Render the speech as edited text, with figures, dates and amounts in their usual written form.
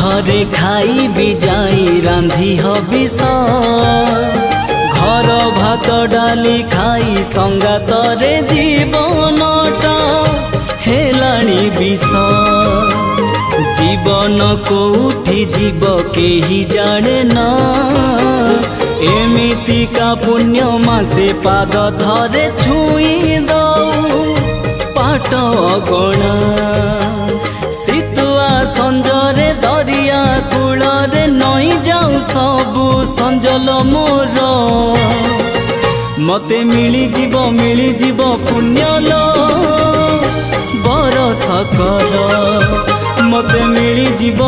घरे खाई भी जाई रांधी हबिस घर भात डाली खाई संगातरे जीवनटा हेलाणी विष जीवन कोठी जीव केही जाने ना एमिति का पुण्य मासे पाद थरे छुई दऊ पाट अगणा शीतुआ संजरे दरिया कूलरे नई जाऊ सबु संजल मोर मते मिली जीव पुण्यल बरस कर मते मिली जीव